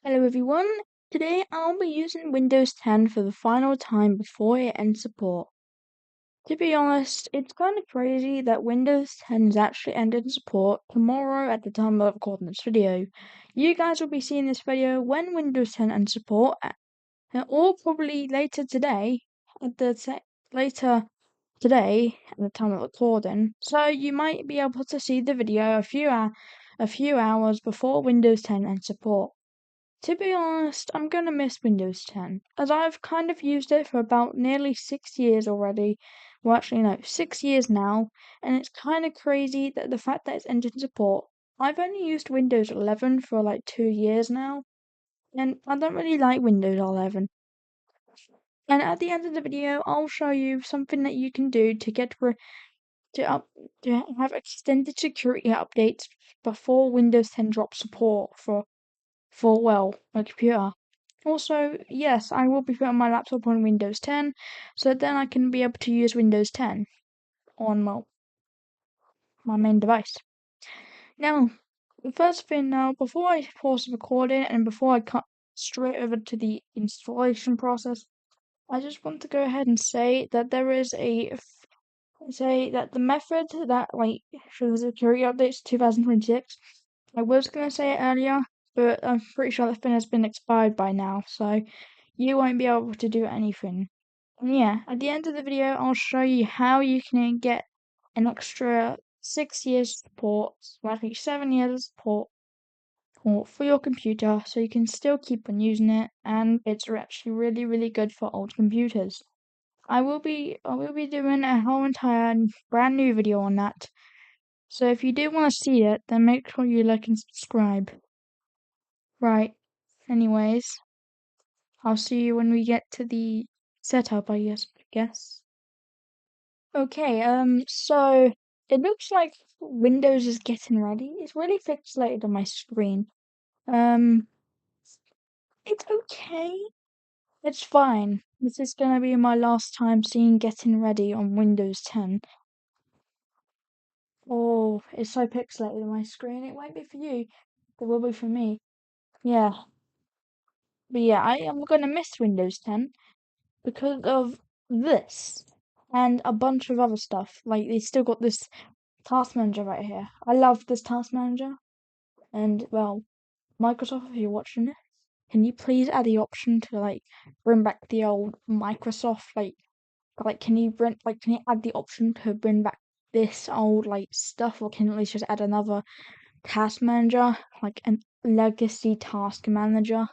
Hello everyone, today I'll be using Windows 10 for the final time before it ends support. To be honest, it's kind of crazy that Windows 10 is actually ending support tomorrow at the time of recording this video. You guys will be seeing this video when Windows 10 ends support, or probably later today at the time of recording. So you might be able to see the video a few hours before Windows 10 ends support. To be honest, I'm gonna miss Windows 10, as I've kind of used it for about nearly 6 years already. Well, actually, no, 6 years now, and it's kind of crazy that the fact that it's entered support. I've only used Windows 11 for like 2 years now, and I don't really like Windows 11. And at the end of the video, I'll show you something that you can do to to have extended security updates before Windows 10 drops support for my computer. Also, yes, I will be putting my laptop on Windows 10, so then I can be able to use Windows 10 on, my main device. Now, the first thing now, before I pause the recording and before I cut straight over to the installation process, I just want to go ahead and say that that the method that, for the security updates 2026, I was going to say it earlier, but I'm pretty sure that thing has been expired by now, so you won't be able to do anything. And yeah, at the end of the video, I'll show you how you can get an extra 6 years support, well, actually 7 years support for your computer, so you can still keep on using it, and it's actually really, really good for old computers. I will be doing a whole entire brand new video on that. So if you do want to see it, then make sure you like and subscribe. Right. Anyways, I'll see you when we get to the setup, I guess. Okay, so it looks like Windows is getting ready. It's really pixelated on my screen. Um, it's okay. It's fine. This is gonna be my last time seeing getting ready on Windows 10. Oh, it's so pixelated on my screen. It won't be for you. It will be for me. Yeah. But yeah, I am gonna miss Windows 10 because of this and a bunch of other stuff. Like, they still got this task manager right here. I love this task manager. And, well, Microsoft, if you're watching this, can you please add the option to, bring back the old Microsoft, can you add the option to bring back this old, stuff, or can you at least just add another task manager, like a legacy task manager?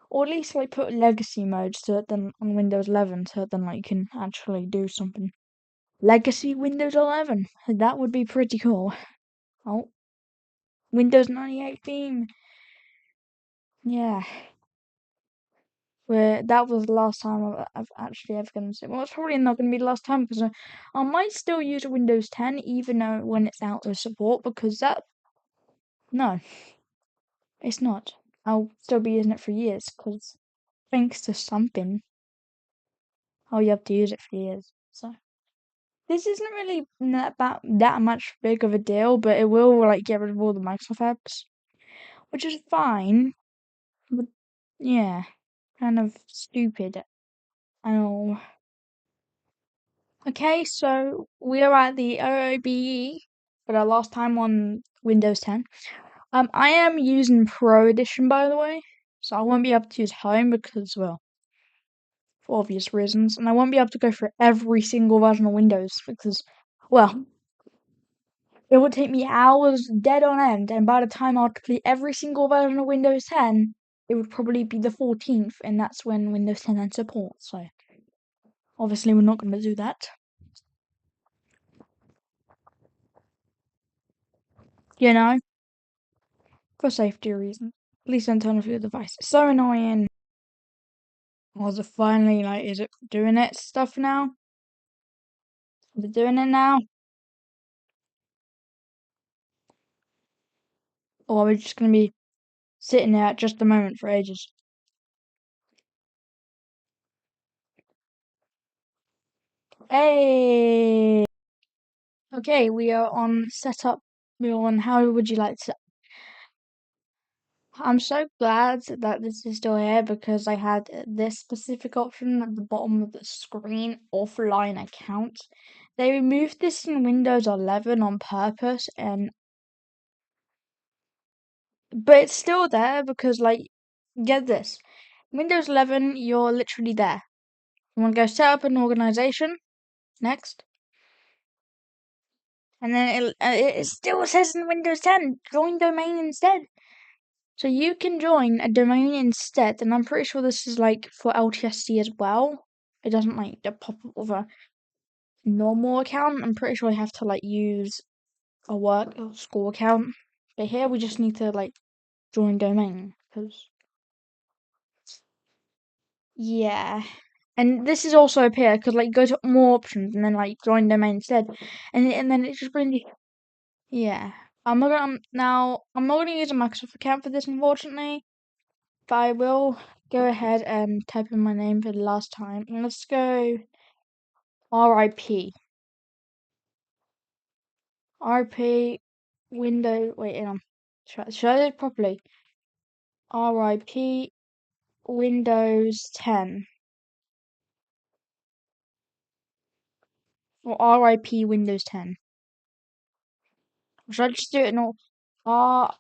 Or at least put legacy mode so that then on Windows 11 so that then you can actually do something. Legacy Windows 11. That would be pretty cool. Oh, Windows 98 theme. Yeah. Where that was the last time I've actually ever gonna say. Well, it's probably not gonna be the last time because I might still use Windows 10 even though when it's out of support because no, it's not. I'll still be using it for years because thanks to something, you have to use it for years. So this isn't really that much big of a deal, but it will get rid of all the Microsoft apps, which is fine. But yeah, kind of stupid. I know. Okay, so we are at the OOBE for the last time on Windows 10. I am using Pro Edition, by the way, so I won't be able to use Home because, well, for obvious reasons, and I won't be able to go through every single version of Windows because, well, it would take me hours dead on end, and by the time I'd complete every single version of Windows 10, it would probably be the 14th, and that's when Windows 10 ends support, so obviously we're not going to do that. You know? For safety reasons. Please don't turn off your device. It's so annoying. Was it finally, is it doing it stuff now? Is it doing it now? Or are we just gonna be sitting there at just a moment for ages? Hey! Okay, we are on setup. We're on how would you like to I'm so glad that this is still here because I had this specific option at the bottom of the screen, offline account. They removed this in Windows 11 on purpose, but it's still there because, like, get this. Windows 11, you're literally there. You want to go set up an organization? Next. And then it still says in Windows 10, join domain instead. So you can join a domain instead, and I'm pretty sure this is like for LTSC as well. It doesn't like pop up with a normal account. I'm pretty sure you have to like use a work or school account. But here we just need to like join domain because yeah. And this is also up here because like go to more options and then like join domain instead, and then it just brings you yeah. I'm not gonna use a Microsoft account for this unfortunately. But I will go ahead and type in my name for the last time. And let's go RIP. RIP window. Wait, hang on. Should I do it properly? RIP Windows 10. Or RIP Windows 10. Or should I just do it in all? R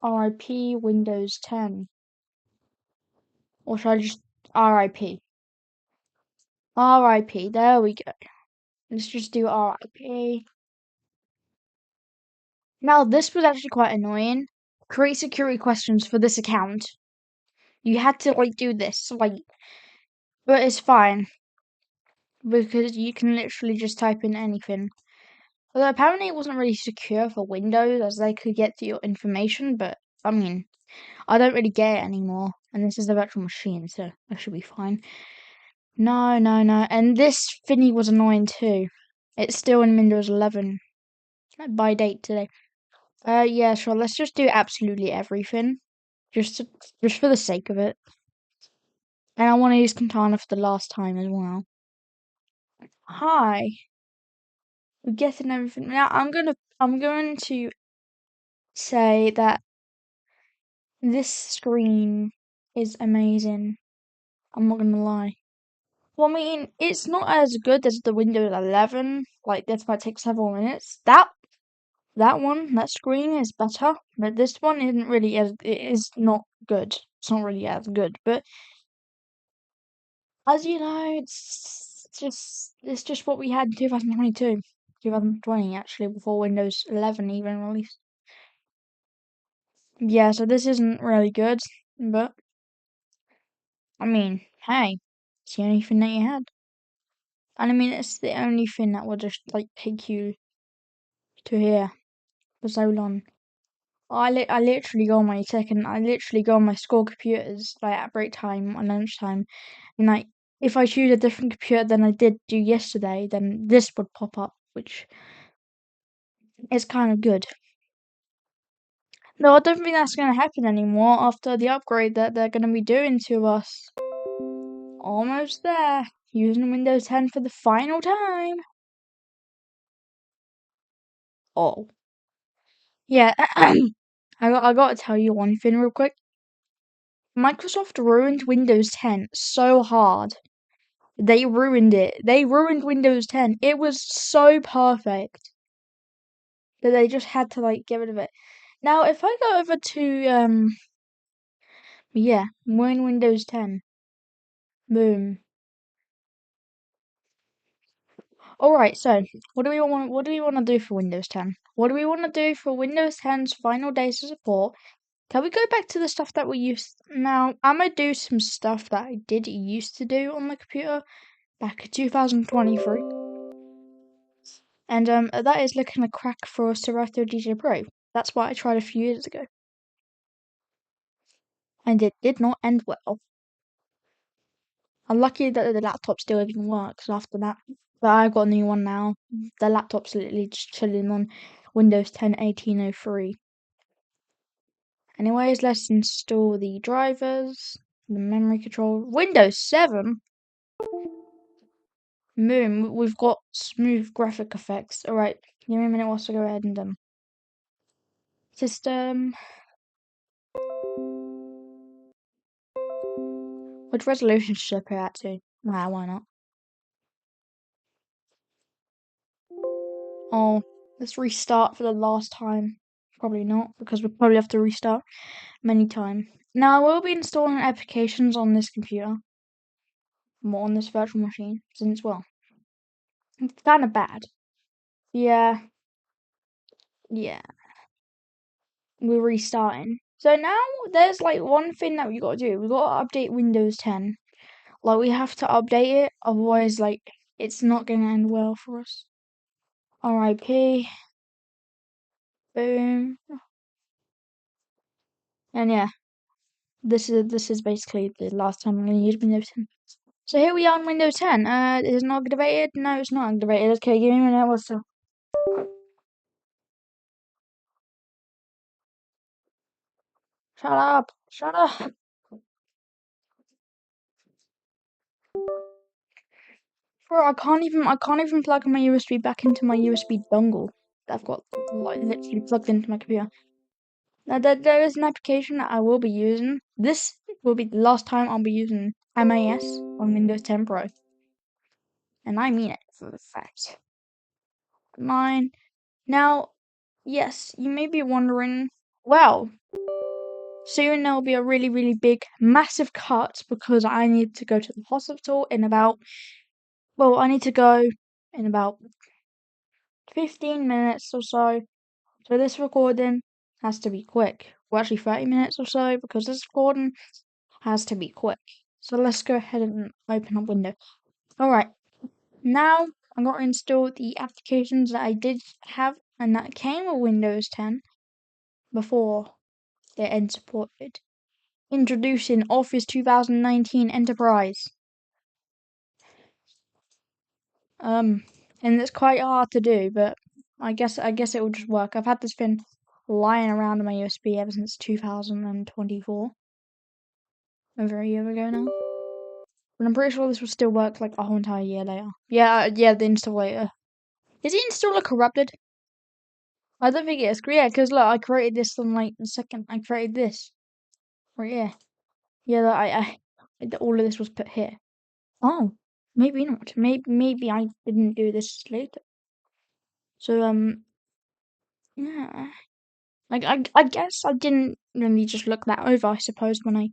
RIP Windows 10. Or should I just RIP? RIP. There we go. Let's just do RIP. Now, this was actually quite annoying. Create security questions for this account. You had to like do this, like, but it's fine because you can literally just type in anything. Although apparently it wasn't really secure for Windows as they could get to your information, but I mean, I don't really get it anymore, and this is a virtual machine, so that should be fine. No, no, no, and this thingy was annoying too. It's still in Windows 11 by date today. Yeah, sure. Let's just do absolutely everything, just to, just for the sake of it. And I want to use Katana for the last time as well. Hi, we're getting everything. Now I'm going to say that this screen is amazing. I'm not gonna lie. Well, I mean, it's not as good as the Windows 11. Like this might take several minutes. That screen is better, but this one isn't really as. It is not good. It's not really as good, but as you know, it's just what we had in 2022, 2020 actually, before Windows 11 even released. Yeah, so this isn't really good, but I mean, hey, it's the only thing that you had, and I mean it's the only thing that will just like take you to here for so long. I literally go on my I literally go on my school computers like at break time and lunchtime, and like if I choose a different computer than I did do yesterday, then this would pop up, which is kind of good. No, I don't think that's going to happen anymore after the upgrade that they're going to be doing to us. Almost there. Using Windows 10 for the final time. Oh. Yeah, I got to tell you one thing real quick. Microsoft ruined Windows 10 so hard. They ruined it. They ruined Windows 10. It was so perfect that they just had to like get rid of it. Now, if I go over to yeah, Windows 10. Boom. Alright, so what do we want to do for Windows 10? What do we want to do for Windows 10's final days of support? Can we go back to the stuff that we used? Now, I'm gonna do some stuff that I did used to do on the computer back in 2023. And that is looking a crack for a Serato DJ Pro. That's what I tried a few years ago. And it did not end well. I'm lucky that the laptop still even works after that. But I've got a new one now. The laptop's literally just chilling on Windows 10 1803. Anyways, let's install the drivers, the memory control. Windows 7? Boom, we've got smooth graphic effects. Alright, give me a minute whilst I go ahead and system. Which resolution should I put that to? Nah, why not? Oh, let's restart for the last time. Probably not, because we'll probably have to restart many times. Now, I will be installing applications on this computer, more on this virtual machine, since, well, it's kind of bad. Yeah, yeah, we're restarting. So now there's like one thing that we gotta do. We gotta update Windows 10. Like, we have to update it, otherwise, like, it's not gonna end well for us. RIP. Boom. And yeah, this is basically the last time I'm gonna use Windows 10. So here we are on Windows 10. Is it not activated? No, it's not activated. Okay, give me a minute. What's up? Shut up! Shut up! Bro, I can't even plug my USB back into my USB dongle that I've got like literally plugged into my computer. Now there is an application that I will be using. This will be the last time I'll be using MAS on Windows 10 Pro, and I mean it for the fact. Mine. Now, yes, you may be wondering, well, soon there'll be a really, really big, massive cut because I need to go to the hospital in about, well, I need to go in about 15 minutes or so. So this recording has to be quick. Well, actually 30 minutes or so because this recording has to be quick. So let's go ahead and open up Windows. Alright, now I'm going to install the applications that I did have and that came with Windows 10 before they end supported. Introducing Office 2019 Enterprise. And it's quite hard to do, but I guess it will just work. I've had this thing lying around on my USB ever since 2024, over a year ago now. But I'm pretty sure this will still work like a whole entire year later. Yeah, the installer. Is the installer corrupted? I don't think it is. Yeah, because look, I created this on like the second I created this. Right here. Yeah, all of this was put here. Oh, maybe not. Maybe I didn't do this later. So yeah. Like I guess I didn't really just look that over, I suppose, when I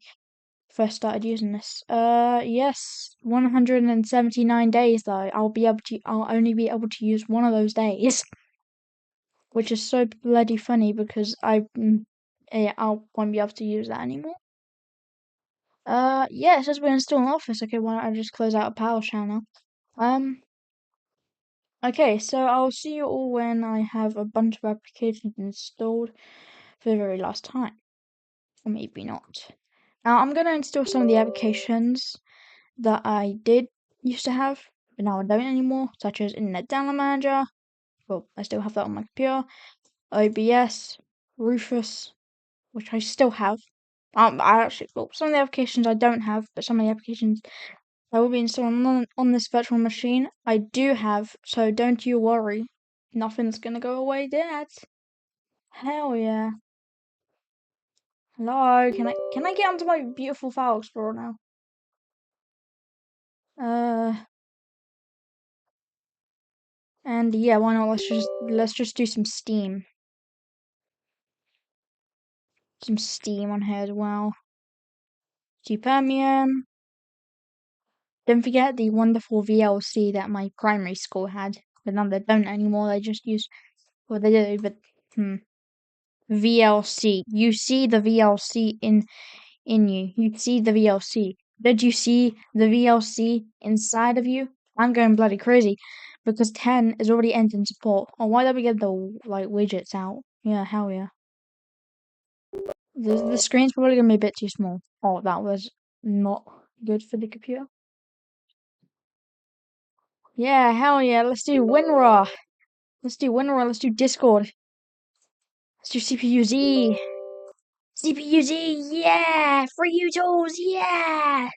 first started using this. Yes, 179 days though. I'll only be able to use one of those days, which is so bloody funny because I won't be able to use that anymore. Yeah, it says we're installing Office. Okay, why don't I just close out a PowerShell now? Okay, so I'll see you all when I have a bunch of applications installed for the very last time. Or maybe not. Now I'm gonna install some of the applications that I did used to have, but now I don't anymore, such as Internet Download Manager. Well, I still have that on my computer. OBS, Rufus, which I still have. Some of the applications I don't have, but some of the applications I will be installing on this virtual machine, I do have, so don't you worry. Nothing's gonna go away yet. Hell yeah. Hello, can I get onto my beautiful File Explorer now? And yeah, why not? Let's just do some Steam. Some Steam on here as well. Supermium. Don't forget the wonderful VLC that my primary school had. But now they don't anymore. They just use, well, they do, but VLC. You see the VLC in you. You see the VLC. Did you see the VLC inside of you? I'm going bloody crazy because 10 is already ending support. Oh, why don't we get the like widgets out? Yeah, hell yeah. The screen's probably gonna be a bit too small. Oh, that was not good for the computer. Yeah, hell yeah. Let's do WinRAR. Let's do WinRAR. Let's do Discord. Let's do CPU-Z. CPU-Z, yeah! Free utils, yeah!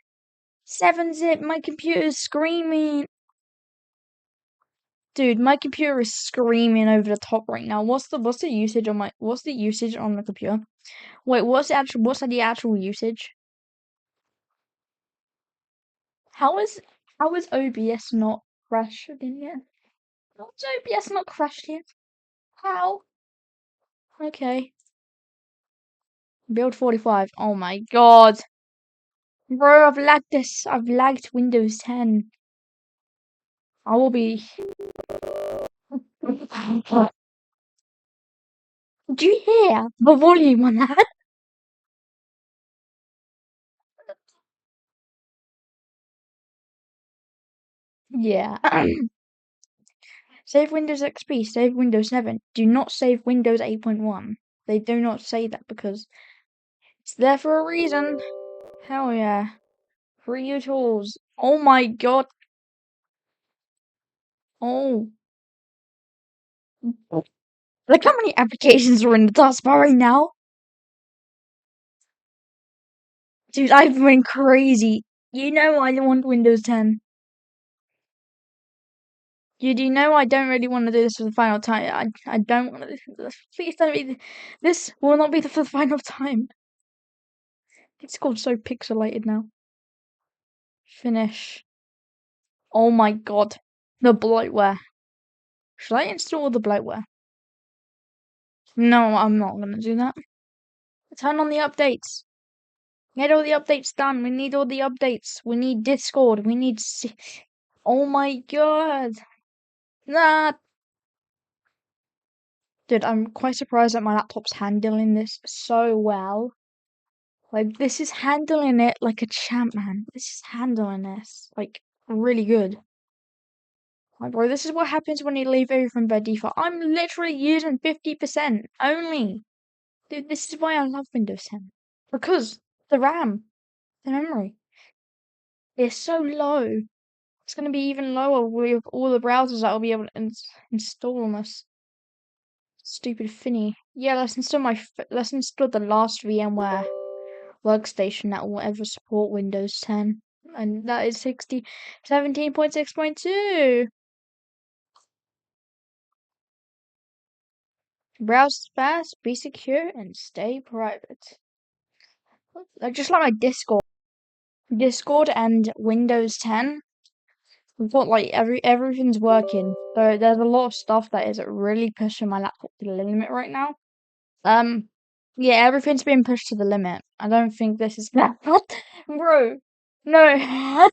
7-zip, my computer's screaming. Dude, my computer is screaming over the top right now. What's the usage on the computer? Wait, what's the actual usage? How is OBS not crashed yet? How is OBS not crashed yet? How? Okay. Build 45. Oh my god. Bro, I've lagged this. I've lagged Windows 10. I will be. Do you hear the volume on that? Yeah. Save Windows XP, save Windows 7. Do not save Windows 8.1. They do not say that because it's there for a reason. Hell yeah. Free tools. Oh my god. Oh. Look how many applications are in the taskbar right now. Dude, I've been crazy. You know I want Windows 10. You do know I don't really want to do this for the final time. I don't want to do this. Please don't be. This will not be for the final time. It's called so pixelated now. Finish. Oh my god. The bloatware. Should I install the bloatware? No, I'm not gonna do that. Turn on the updates. Get all the updates done. We need all the updates. We need Discord. We need. Oh my god. Nah. Dude, I'm quite surprised that my laptop's handling this so well. Like, this is handling it like a champ, man. This is handling this, like, really good. Like, bro, this is what happens when you leave everything by default. I'm literally using 50% only. Dude, this is why I love Windows 10. Because the RAM, the memory, is so low. It's going to be even lower with all the browsers that I'll be able to install on this stupid thingy. Yeah, let's install the last VMware workstation that will ever support Windows 10. And that is 17.6.2. Browse fast, be secure, and stay private. Just like my Discord and Windows 10. We've got like everything's working. So there's a lot of stuff that is really pushing my laptop to the limit right now. Yeah, everything's being pushed to the limit. I don't think this is that. Bro, no.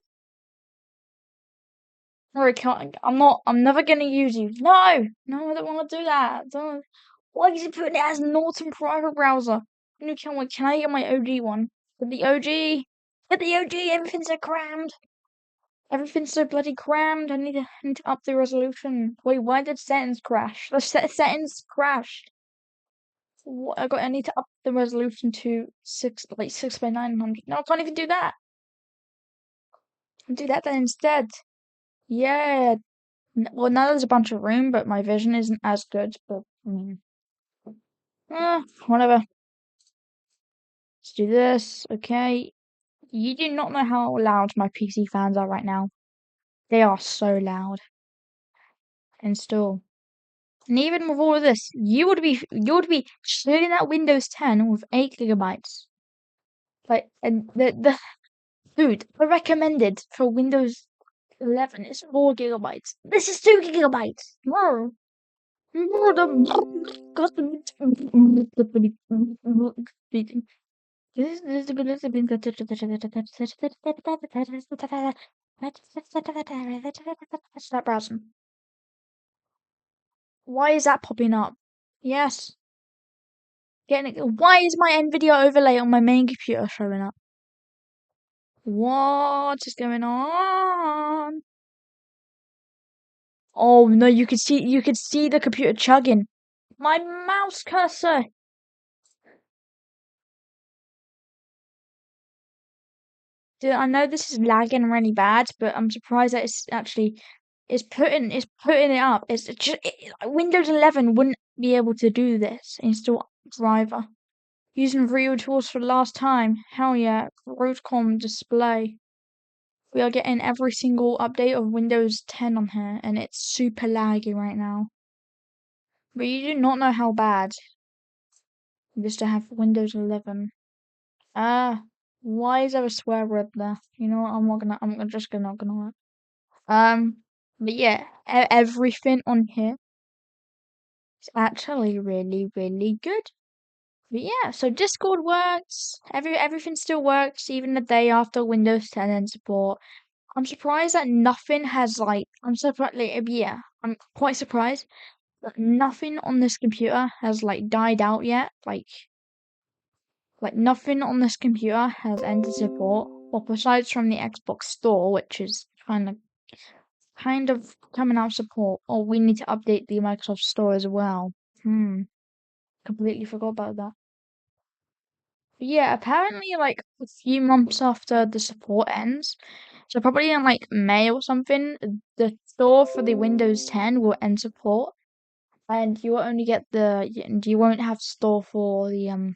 Rory, I'm never gonna use you. No! No, I don't wanna do that. Don't. Why is he putting it as Norton private browser? Can I get my OG one? With the OG? With the OG, everything's so crammed. Everything's so bloody crammed. I need to up the resolution. Wait, why did settings crash? The settings crashed. What, I need to up the resolution to 6 by 900. No, I can't even do that. Do that then instead. Yeah, well, now there's a bunch of room, but my vision isn't as good. But I mean, whatever. Let's do this. Okay. You do not know how loud my PC fans are right now. They are so loud. Install. And even with all of this, you would be shooting that Windows 10 with 8 GB. Like, and the dude, the recommended for Windows 11 is 4 GB. This is 2 GB. Whoa. Stop browsing. Why is that popping up? Yes. Why is my NVIDIA overlay on my main computer showing up? What is going on? Oh no, you could see the computer chugging. My mouse cursor. Dude, I know this is lagging really bad, but I'm surprised that it's putting it up. Windows 11 wouldn't be able to do this. Install driver using real tools for the last time. Hell yeah, Broadcom display. We are getting every single update of Windows 10 on here, and it's super laggy right now. But you do not know how bad it is to have Windows 11. Ah, Why is there a swear word there? You know what? I'm just gonna not gonna. But yeah, everything on here is actually really, really good. But yeah, so Discord works. Everything still works even the day after Windows 10 and support. I'm surprised that nothing has like. I'm surprised. Like, yeah, I'm quite surprised that nothing on this computer has like died out yet. Like nothing on this computer has ended support. Well, besides from the Xbox Store, which is kind of coming out of support. Or we need to update the Microsoft Store as well. Completely forgot about that. But yeah, apparently like a few months after the support ends, so probably in like May or something, the store for the Windows 10 will end support, and you will only get you won't have store for the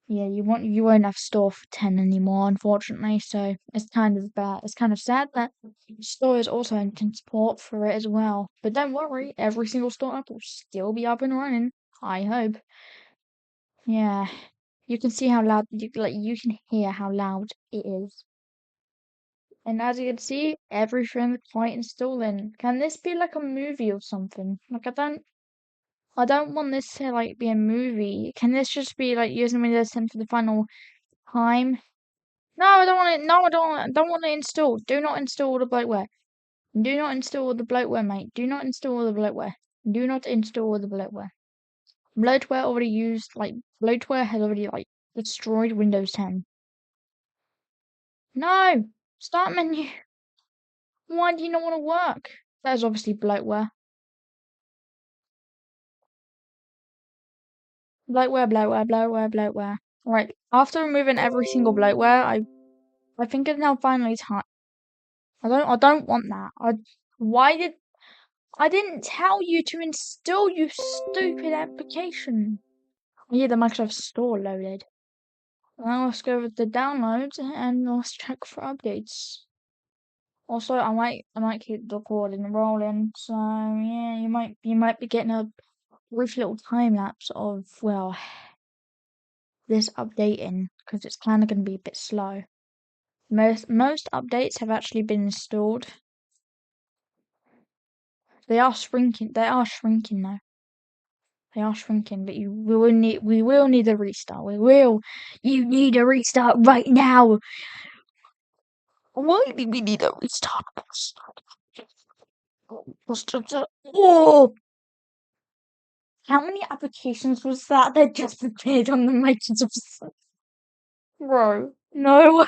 yeah, you won't have store for 10 anymore, unfortunately. So it's kind of bad. It's kind of sad that store is also ending support for it as well. But don't worry, every single store app will still be up and running. I hope. Yeah, you can see how loud you can hear how loud it is. And as you can see, everything's quite installing. Can this be like a movie or something? Like I don't want this to like be a movie. Can this just be like using Windows 10 for the final time? No, I don't want it. No, I don't want it installed. Do not install the bloatware. Do not install the bloatware, mate. Do not install the bloatware. Do not install the bloatware. Bloatware has already like destroyed Windows 10. No! Start menu. Why do you not want to work? That is obviously bloatware. Bloatware. Right. After removing every single bloatware, I think it's now finally time. I don't want that. I didn't tell you to install, you stupid application. Yeah, the Microsoft Store loaded. Now let's go with the downloads and let's check for updates. Also, I might keep the recording rolling, so yeah, you might be getting a brief little time lapse of this updating because it's kind of going to be a bit slow. Most updates have actually been installed. They are shrinking. They are shrinking though. They are shrinking, but we will need a restart. We will. You need a restart right now. Why do we need a restart? Oh, how many applications was that just appeared on the Microsoft? Bro, no.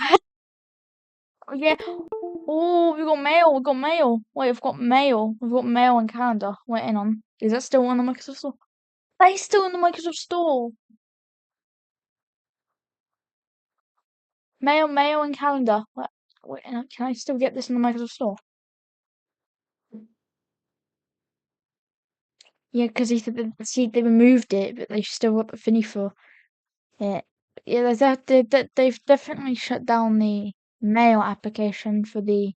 Yeah. Oh, we got mail. We got mail. Wait, we've got mail. We've got mail and calendar. Wait, hang on. Is that still on the Microsoft Store? That is still in the Microsoft Store. Mail, and calendar. Wait, can I still get this in the Microsoft Store? Yeah, because he said they removed it, but they still got the thingy for it. Yeah, they've definitely shut down the mail application for the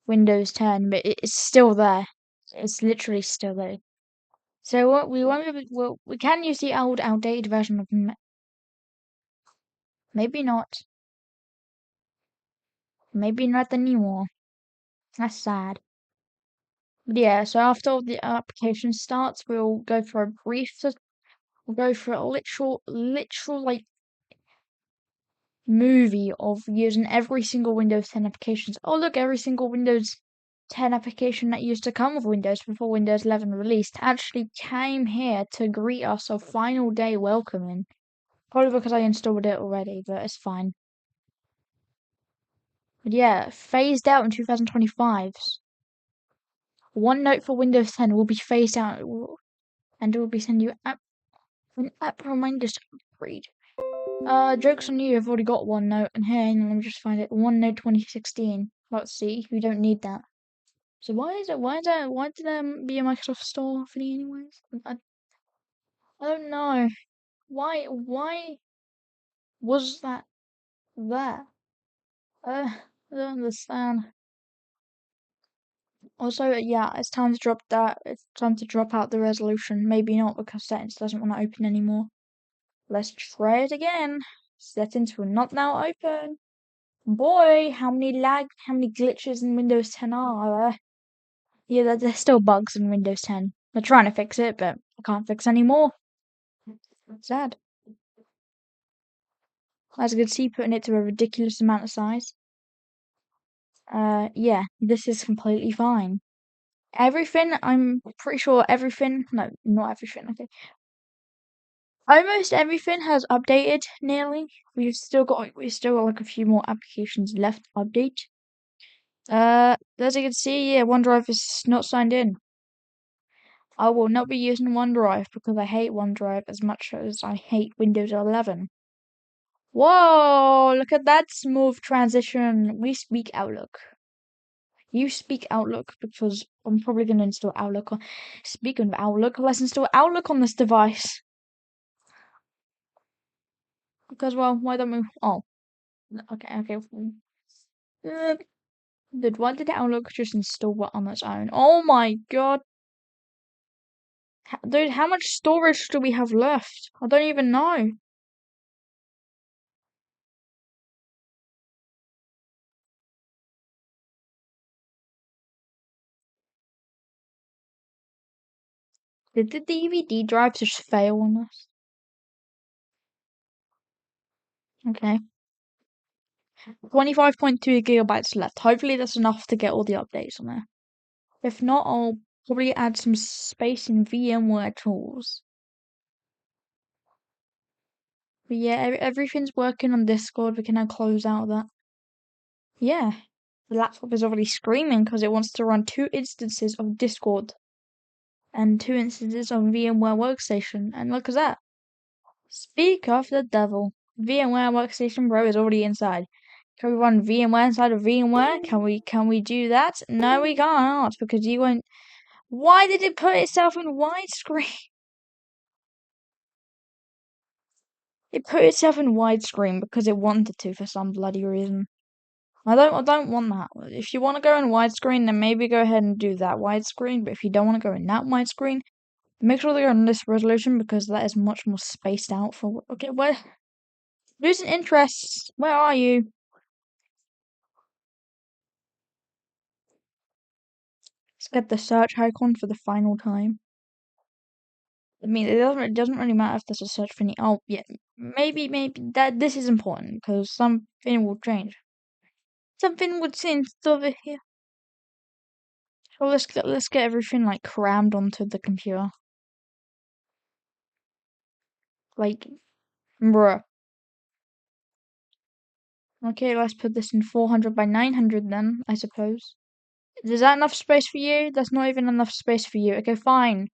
Windows 10, but it's still there. It's literally still there. So what we won't be we can use the outdated version of maybe not. Maybe not anymore. That's sad. But yeah, so after all the application starts, we'll go for a literal like movie of using every single Windows 10 applications. Oh look, every single Windows 10 application that used to come with Windows before Windows 11 released actually came here to greet us a final day welcoming. Probably because I installed it already, but it's fine. But yeah, phased out in 2025. OneNote for Windows 10 will be phased out and it will be sending you an app reminder to upgrade. Joke's on you, I've already got OneNote, and here, let me just find it. OneNote 2016. Let's see, we don't need that. So why did there be a Microsoft Store thingy anyways? I don't know. Why was that there? I don't understand. Also, yeah, it's time to drop that. It's time to drop out the resolution. Maybe not because settings doesn't want to open anymore. Let's try it again. Settings will not now open. Boy, how many glitches in Windows 10 are there? Yeah, there's still bugs in Windows 10. They're trying to fix it, but I can't fix any more. Sad. As you can see, putting it to a ridiculous amount of size. Yeah, this is completely fine. Everything, I'm pretty sure everything, no, not everything, okay. Almost everything has updated, nearly. We've still got like a few more applications left to update. As you can see, yeah, OneDrive is not signed in. I will not be using OneDrive because I hate OneDrive as much as I hate Windows 11. Whoa, look at that smooth transition. We speak Outlook. You speak Outlook because I'm probably going to install Outlook. Speaking of Outlook, let's install Outlook on this device. Because, well, why don't we? Oh, okay. Why did Outlook just install it on its own? Oh my god. Dude, how much storage do we have left? I don't even know. Did the DVD drive just fail on us? Okay. 25.2 gigabytes left. Hopefully that's enough to get all the updates on there. If not, I'll probably add some space in VMware tools. But yeah, everything's working on Discord. We can now close out of that. Yeah. The laptop is already screaming because it wants to run 2 instances of Discord and 2 instances of VMware Workstation. And look at that. Speak of the devil. VMware Workstation Pro is already inside. Can we run VMware inside of VMware? Can we do that? No, we can't because you won't. Why did it put itself in widescreen? It put itself in widescreen because it wanted to for some bloody reason. I don't want that. If you want to go in widescreen, then maybe go ahead and do that widescreen. But if you don't want to go in that widescreen, make sure they're on this resolution because that is much more spaced out for. Okay, where? Losing interest. Where are you? Let's get the search icon for the final time. I mean, it doesn't really matter if there's a search for any. Oh, yeah, maybe that this is important because something will change. Something would change over here. So let's get everything like crammed onto the computer. Like, bruh. Okay, let's put this in 400 by 900 then, I suppose. Is that enough space for you? That's not even enough space for you. Okay, fine.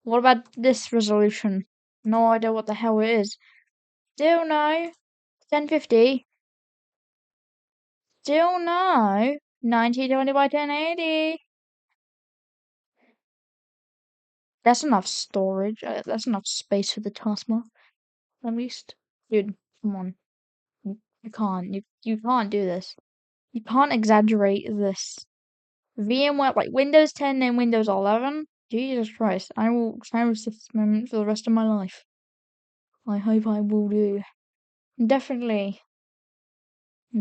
What about this resolution? No idea what the hell it is. Still no. 1050. Still no. 1920 by 1080. That's enough storage. That's enough space for the taskbar. At least. Dude, come on. You can't. You can't do this. You can't exaggerate this. VMware, like Windows 10 and Windows 11? Jesus Christ. I will cherish this moment for the rest of my life. I hope I will do. Definitely.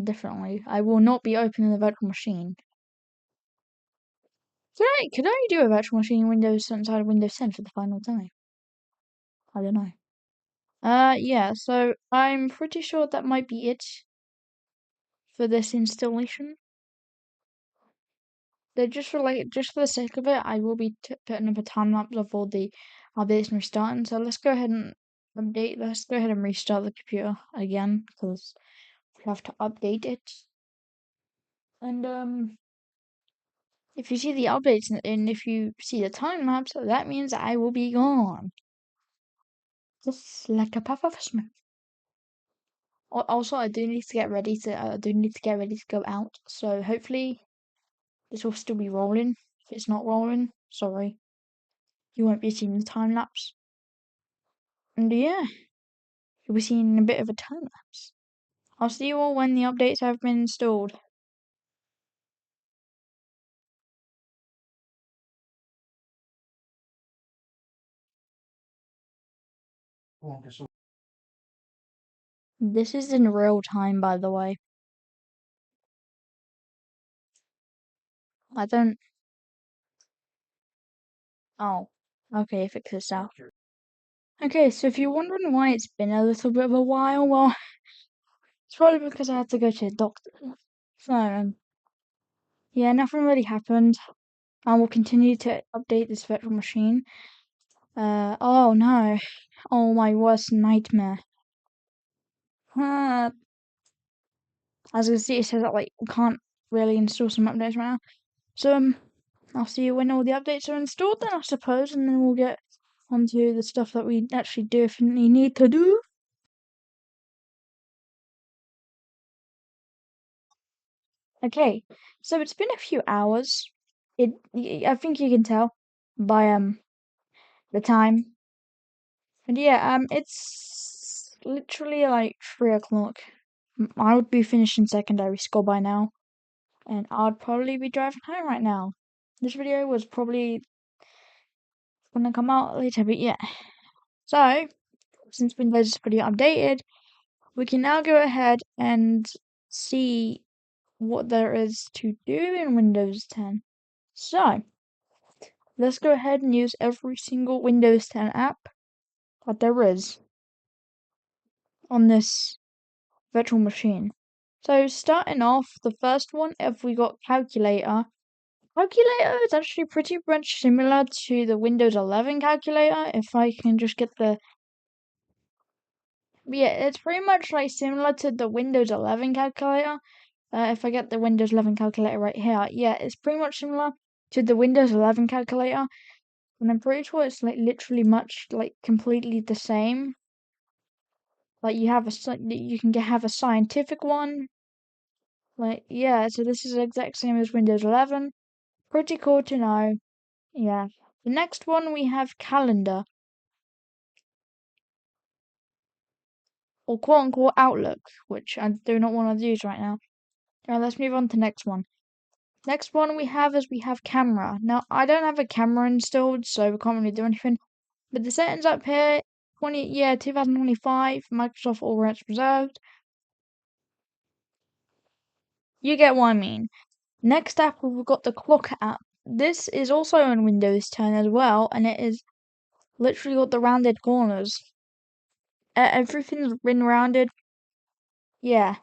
Definitely. I will not be opening the virtual machine. Could I do a virtual machine in Windows inside of Windows 10 for the final time? I don't know. Yeah, so I'm pretty sure that might be it for this installation. Just for the sake of it, I will be putting up a time lapse of all the updates and restarting. So let's go ahead and update. Let's go ahead and restart the computer again because we have to update it. And if you see the updates and if you see the time lapse, that means I will be gone, just like a puff of smoke. Also, I do need to get ready to go out. So hopefully this will still be rolling. If it's not rolling, sorry, you won't be seeing the time lapse. And yeah, you'll be seeing a bit of a time lapse. I'll see you all when the updates have been installed. This is in real time, by the way. I don't. Oh, okay, fix this out. Okay, so if you're wondering why it's been a little bit of a while, well, it's probably because I had to go to the doctor. So, yeah, nothing really happened. I will continue to update this virtual machine. Oh no. Oh, my worst nightmare. Uh, as you can see, it says that, like, we can't really install some updates right now. So, I'll see you when all the updates are installed then, I suppose, and then we'll get onto the stuff that we actually definitely need to do. Okay, so it's been a few hours. I think you can tell by the time. And yeah, it's literally like 3 o'clock. I would be finishing secondary school by now, and I'd probably be driving home right now. This video was probably gonna come out later, but yeah. So, since Windows is pretty updated, we can now go ahead and see what there is to do in Windows 10. So, let's go ahead and use every single Windows 10 app that there is on this virtual machine. So, starting off, the first one, if we got Calculator. Calculator is actually pretty much similar to the Windows 11 calculator. If I can just get the. Yeah, it's pretty much like similar to the Windows 11 calculator. If I get the Windows 11 calculator right here, yeah, it's pretty much similar to the Windows 11 calculator. And I'm pretty sure it's like literally much like completely the same. Like you can have a scientific one. Like yeah, so this is the exact same as Windows 11. Pretty cool to know. Yeah. The next one we have calendar or quote unquote Outlook, which I do not want to use right now. Alright, let's move on to next one. Next one we have camera. Now I don't have a camera installed, so we can't really do anything. But the settings up here, 2025, Microsoft All Rights Reserved. You get what I mean. Next app, we've got the clock app. This is also on Windows 10 as well, and it is literally got the rounded corners. Everything's been rounded. Yeah.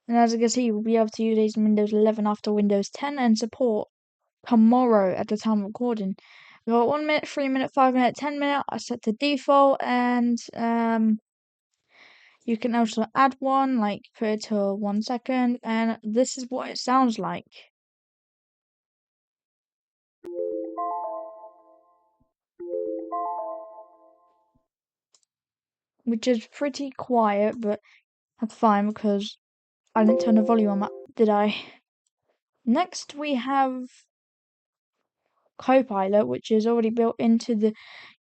And as you can see, we'll be able to use these in Windows 11 after Windows 10 and support tomorrow at the time of recording. We've got 1 minute, 3 minute, 5 minute, 10 minute. I set to default, and you can also add one, like put it to 1 second, and this is what it sounds like. Which is pretty quiet, but that's fine because I didn't turn the volume up, did I? Next, we have Copilot, which is already built into the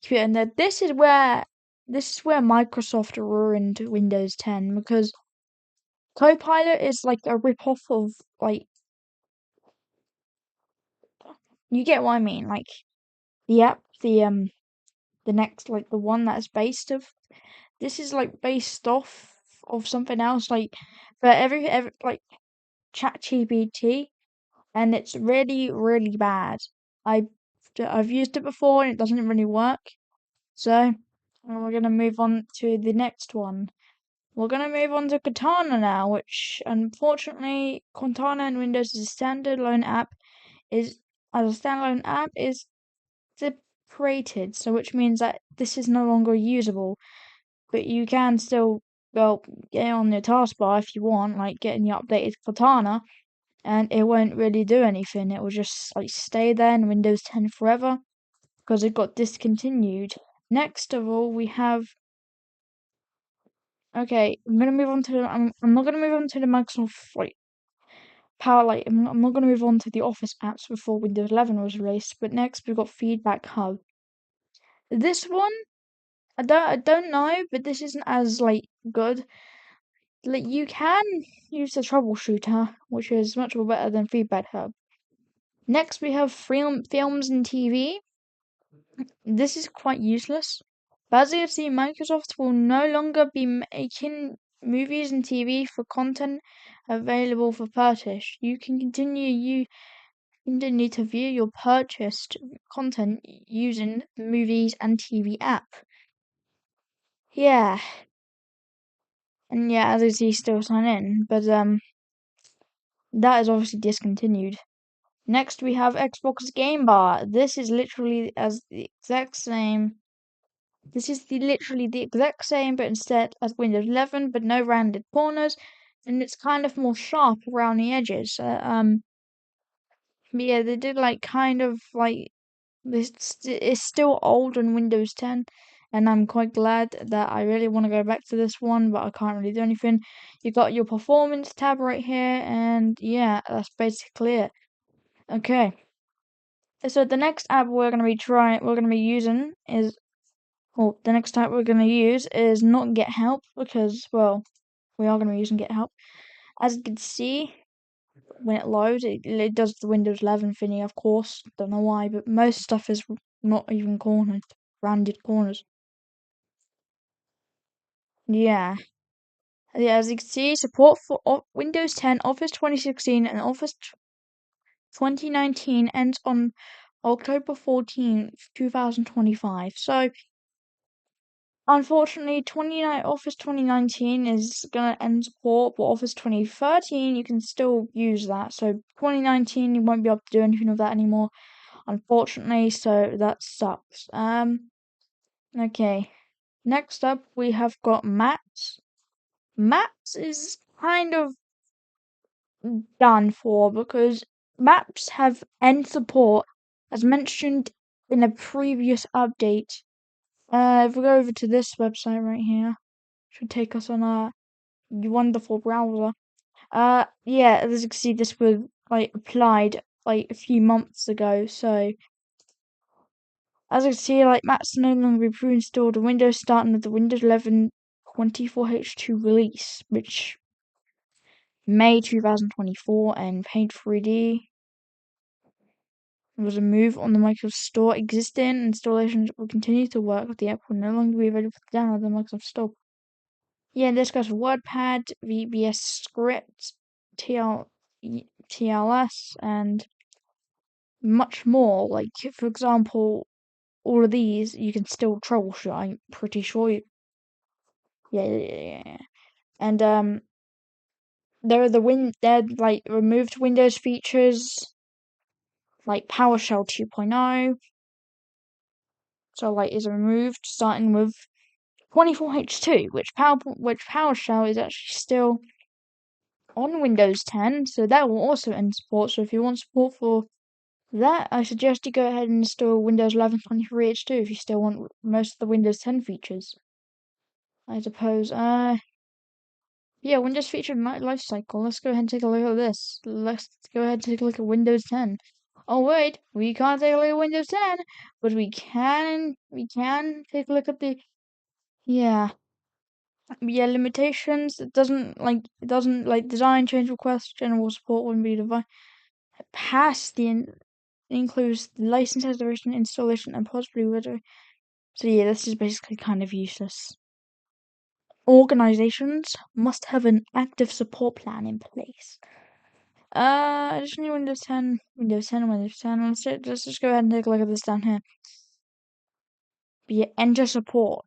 computer. And this is where Microsoft ruined Windows 10 because Copilot is like a rip-off of like you get what I mean, like the app, the next like the one that's based of this is like based off of something else, like for every like ChatGPT, and it's really really bad. I I've used it before and it doesn't really work. So we're gonna move on to the next one. We're gonna move on to Katana now, which unfortunately Katana in Windows is a standalone app. Is as a standalone app is separated, so which means that this is no longer usable. But you can still well get on your taskbar if you want, like getting your updated Katana, and it won't really do anything. It will just like stay there in Windows 10 forever because it got discontinued. Next of all, we have. Okay, I'm gonna move on to. I'm not gonna move on to the Microsoft like Power. Like I'm not gonna move on to the Office apps before Windows 11 was released. But next we've got Feedback Hub. This one, I don't know, but this isn't as like good. Like you can use the troubleshooter, which is much more better than Feedback Hub. Next we have films and TV. This is quite useless. But as you see, Microsoft will no longer be making movies and TV for content available for purchase. You can continue to view your purchased content using the movies and TV app. Yeah. And yeah, as I see, still sign in, but that is obviously discontinued. Next, we have Xbox Game Bar. This is literally the exact same. This is literally the exact same, but instead as Windows 11, but no rounded corners, and it's kind of more sharp around the edges. But yeah, they did kind of this. It's still old on Windows 10, and I'm quite glad that I really want to go back to this one, but I can't really do anything. You got your performance tab right here, and yeah, that's basically it. Okay. So the next app we're gonna be using is, well, the next app we're gonna use is not GetHelp because, well, we are gonna be using GetHelp. As you can see, when it loads, it does the Windows 11 thingy, of course. Don't know why, but most stuff is not even cornered, rounded corners. Yeah. Yeah, as you can see, support for Windows 10, Office 2016, and Office 2019 ends on October 14th, 2025. So, unfortunately, Office 2019 is gonna end support, but Office 2013 you can still use that. So 2019 you won't be able to do anything with that anymore, unfortunately. So that sucks. Okay. Next up we have got Maps. Maps is kind of done for because Maps have end support as mentioned in a previous update. If we go over to this website right here, should take us on a wonderful browser. Yeah, as you can see, this was applied a few months ago. So as you can see, Maps no longer be pre-installed on Windows starting with the Windows 11 24H2 release, which May 2024, and Paint 3D was a move on the Microsoft Store. Existing installations will continue to work, but the app will no longer be available to download the Microsoft Store. Yeah, this goes for WordPad, VBS Script, TLS, and much more. For example, all of these you can still troubleshoot. I'm pretty sure you. Yeah. And they're removed Windows features like PowerShell 2.0. So is removed, starting with 24H2, which PowerShell is actually still on Windows 10, so that will also end support. So if you want support for that, I suggest you go ahead and install Windows 11 23H2 if you still want most of the Windows 10 features. I suppose. Yeah, Windows feature life cycle. Let's go ahead and take a look at this. Let's go ahead and take a look at Windows 10. Oh wait, we can't take a look at Windows 10, but we can take a look at the, yeah. Yeah, limitations. It doesn't design change requests, general support wouldn't be defined. Past the includes the license activation, installation, and possibly whether. So yeah, this is basically kind of useless. Organizations must have an active support plan in place. Additionally, Windows 10, Windows 10, Windows 10. Let's just go ahead and take a look at this down here. Be enter support.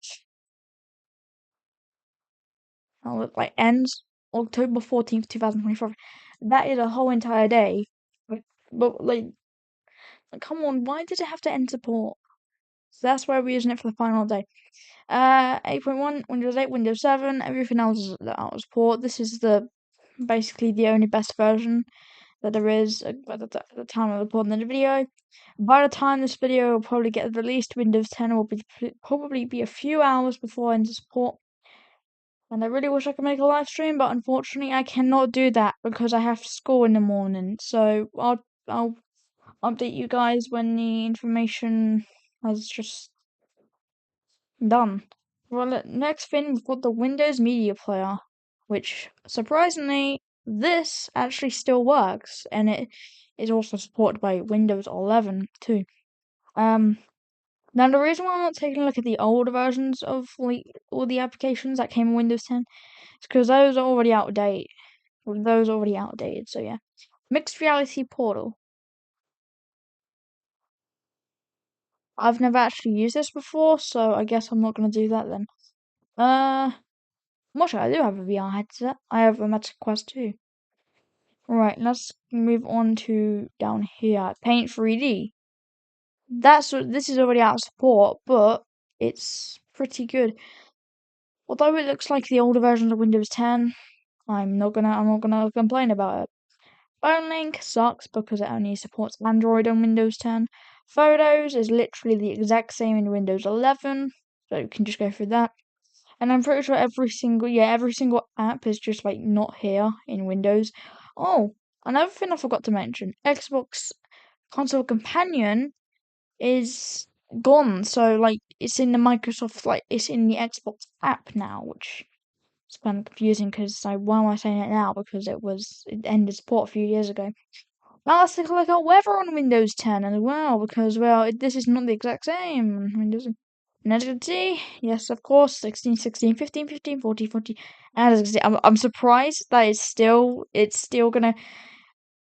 Oh, ends October 14th, 2024. That is a whole entire day. But come on, why did it have to end support? So that's why we're using it for the final day. 8.1, Windows 8, Windows 7, everything else is out of support. This is basically the only best version that there is at the time of recording the video. By the time this video will probably get released, Windows 10 will probably be a few hours before end support. And I really wish I could make a live stream, but unfortunately I cannot do that because I have school in the morning. So I'll update you guys when the information has just done. Well, next thing we've got the Windows Media Player, which surprisingly this actually still works, and it is also supported by Windows 11 too. Now, the reason why I'm not taking a look at the older versions of like all the applications that came in Windows 10 is because those are already outdated. Those are already outdated. So yeah, Mixed Reality Portal. I've never actually used this before, so I guess I'm not gonna do that then. What should I do? I have a VR headset. I have a Meta Quest 2. Right, let's move on to down here. Paint 3D. This is already out of support, but it's pretty good. Although it looks like the older versions of Windows 10, I'm not gonna complain about it. PhoneLink sucks because it only supports Android on Windows 10. Photos is literally the exact same in Windows 11, so you can just go through that. And I'm pretty sure every single app is just like not here in Windows. Oh, another thing I forgot to mention: Xbox Console Companion is gone. So like it's in the Microsoft, like it's in the Xbox app now, which is kind of confusing because why am I saying it now? Because it ended support a few years ago. Now let's take a look at weather on Windows 10 as well, because well this is not the exact same on Windows. And as you can see, yes, of course, 16, 16, 15, 15, 40, 40. And as you can see, I'm surprised that it's still gonna.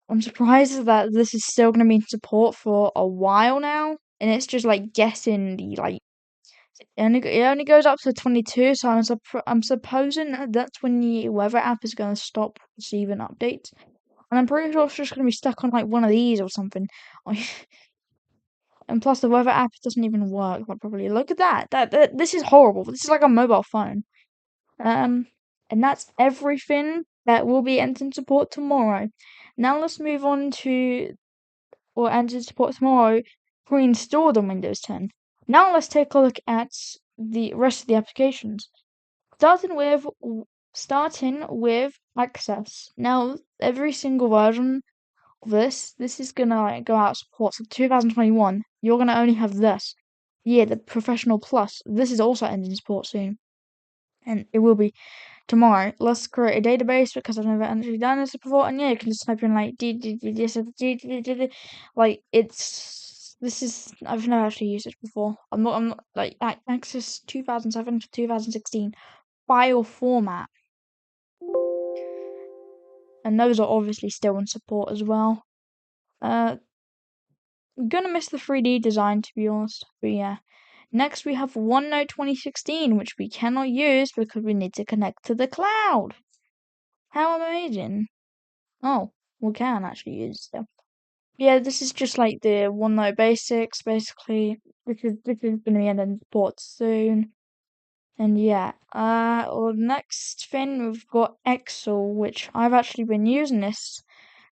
I'm surprised that this is still gonna be in support for a while now, and it's just like guessing the like. It only goes up to 22, so I'm supposing that's when the weather app is gonna stop receiving updates, and I'm pretty sure it's just gonna be stuck on like one of these or something. And plus, the weather app doesn't even work like properly. Look at that. This is horrible. This is like a mobile phone. Um, and that's everything that will be entering support tomorrow. Now let's move on to or enter support tomorrow pre-installed on Windows 10. Now let's take a look at the rest of the applications. Starting with Access. Now every single version of this is gonna like, go out of support. So 2021, you're gonna only have this. Yeah, the Professional Plus. This is also ending support soon, and it will be tomorrow. Let's create a database because I've never actually done this before. And yeah, you can just type in like like it's this is I've never actually used it before. I'm not like Access 2007 to 2016 file format, and those are obviously still in support as well. I'm gonna miss the 3D design to be honest, but yeah. Next we have OneNote 2016, which we cannot use because we need to connect to the cloud. How amazing! Oh, we can actually use it still. Yeah, this is just like the OneNote basics, basically, which is gonna be ending support soon. And yeah, well, next thing we've got Excel, which I've actually been using this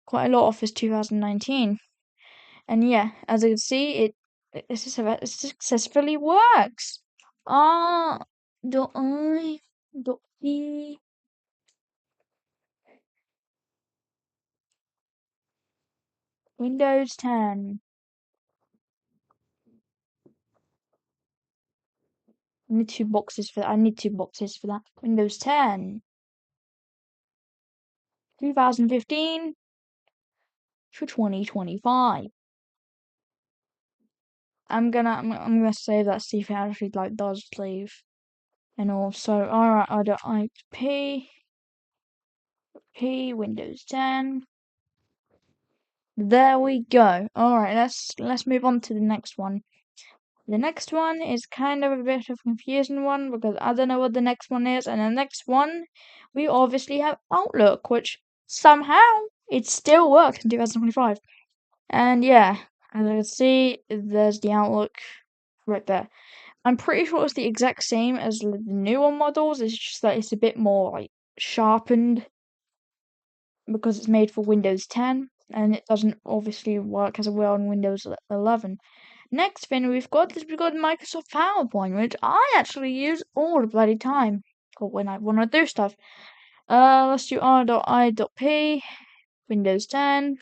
quite a lot of this 2019. And yeah, as you can see, it successfully works. Ah, dot I dot E. Windows 10. I need two boxes for that. I need two boxes for that. Windows 10. 2015 to 2025. I'm gonna save that, see if it actually like does save. And also alright, I don't I P Windows 10. There we go. Alright, let's move on to the next one. The next one is kind of a bit of a confusing one because I don't know what the next one is. And the next one, we obviously have Outlook, which somehow it still works in 2025. And yeah, as I can see, there's the Outlook right there. I'm pretty sure it's the exact same as the newer models. It's just that it's a bit more like sharpened because it's made for Windows 10 and it doesn't obviously work as well on Windows 11. Next thing we've got Microsoft PowerPoint, which I actually use all the bloody time or when I want to do stuff. Let's do r.i.p Windows 10.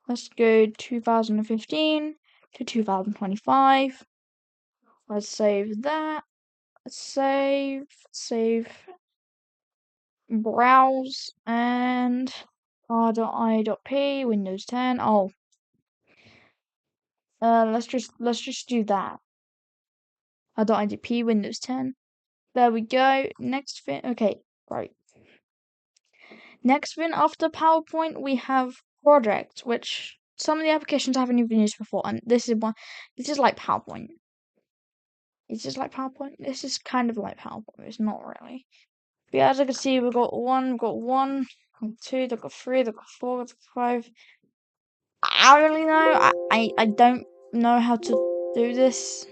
Let's go 2015 to 2025. Let's save that. Save, browse, and r.i.p Windows 10. Oh, Let's just do that. .idp Windows 10. There we go. Next thing. Okay, right. Next thing after PowerPoint, we have projects, which some of the applications I haven't even used before, and this is one. This is like PowerPoint. It's just like PowerPoint. This is kind of like PowerPoint. It's not really. But yeah, as you can see, we've got one, two, they've got three, they've got four, they've got five. I don't really know. I don't know how to do this.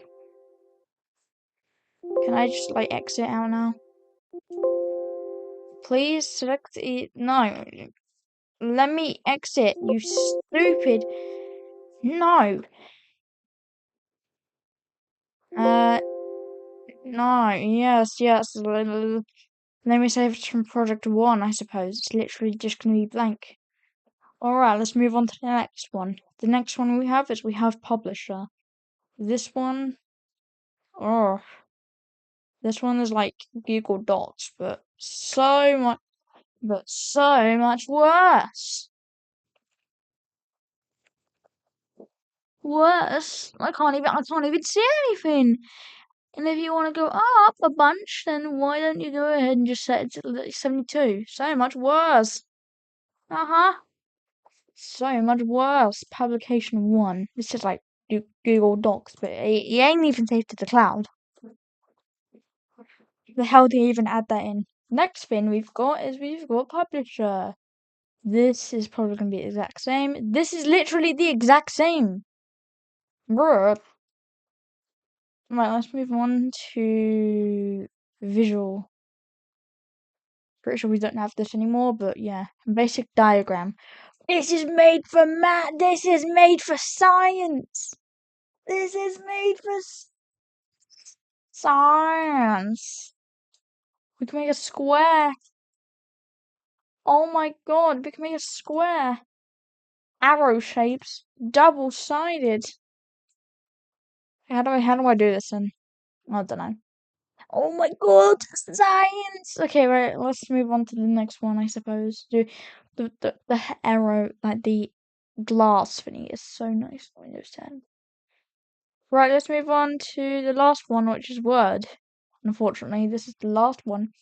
Can I just like exit out now? Please select it. No. Let me exit, you stupid. No. No. Yes. Let me save it from project one, I suppose. It's literally just gonna be blank. Alright, let's move on to the next one. The next one we have publisher. This one, oh, this one is like Google Docs, but so much worse. Worse. I can't even see anything. And if you want to go up a bunch, then why don't you go ahead and just set it to 72? So much worse. Uh-huh. So much worse. Publication 1. This is like Google Docs, but it ain't even saved to the cloud. The hell do you even add that in? Next thing we've got publisher. This is probably going to be the exact same. This is literally the exact same. Bruh. Right, let's move on to visual. Pretty sure we don't have this anymore, but yeah. Basic diagram. This is made for math. This is made for science. This is made for science. We can make a square. Oh my god, we can make a square. Arrow shapes. Double-sided. How do I do this then? I don't know. Oh my god, science! Okay, right, let's move on to the next one, I suppose. The arrow, like the glass thingy is so nice on Windows 10. Right, let's move on to the last one, which is Word. Unfortunately, this is the last one.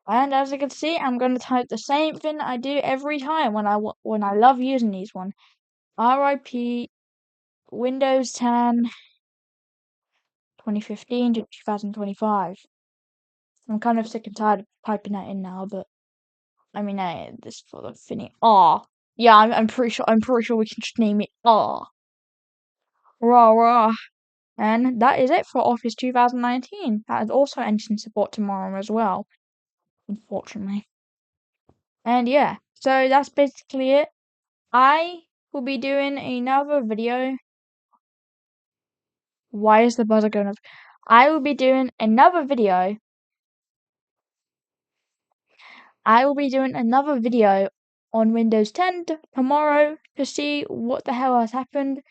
And as you can see, I'm going to type the same thing I do every time when I love using these one. RIP Windows 10 2015 to 2025. I'm kind of sick and tired of typing that in now, but I mean, this for the thingy. Yeah, I'm pretty sure we can just name it Rah rah. And that is it for Office 2019. That is also entering support tomorrow as well, unfortunately. And yeah, so that's basically it. I will be doing another video. Why is the buzzer going off? I will be doing another video. I will be doing another video on Windows 10 tomorrow to see what the hell has happened.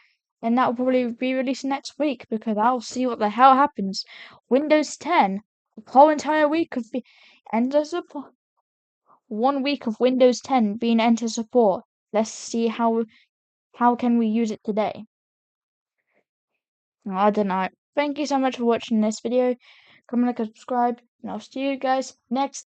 And that will probably be released next week because I'll see what the hell happens. Windows 10, the whole entire week of enter support. 1 week of Windows 10 being enter support. Let's see how can we use it today. I don't know. Thank you so much for watching this video. Comment, like, and subscribe, and I'll see you guys next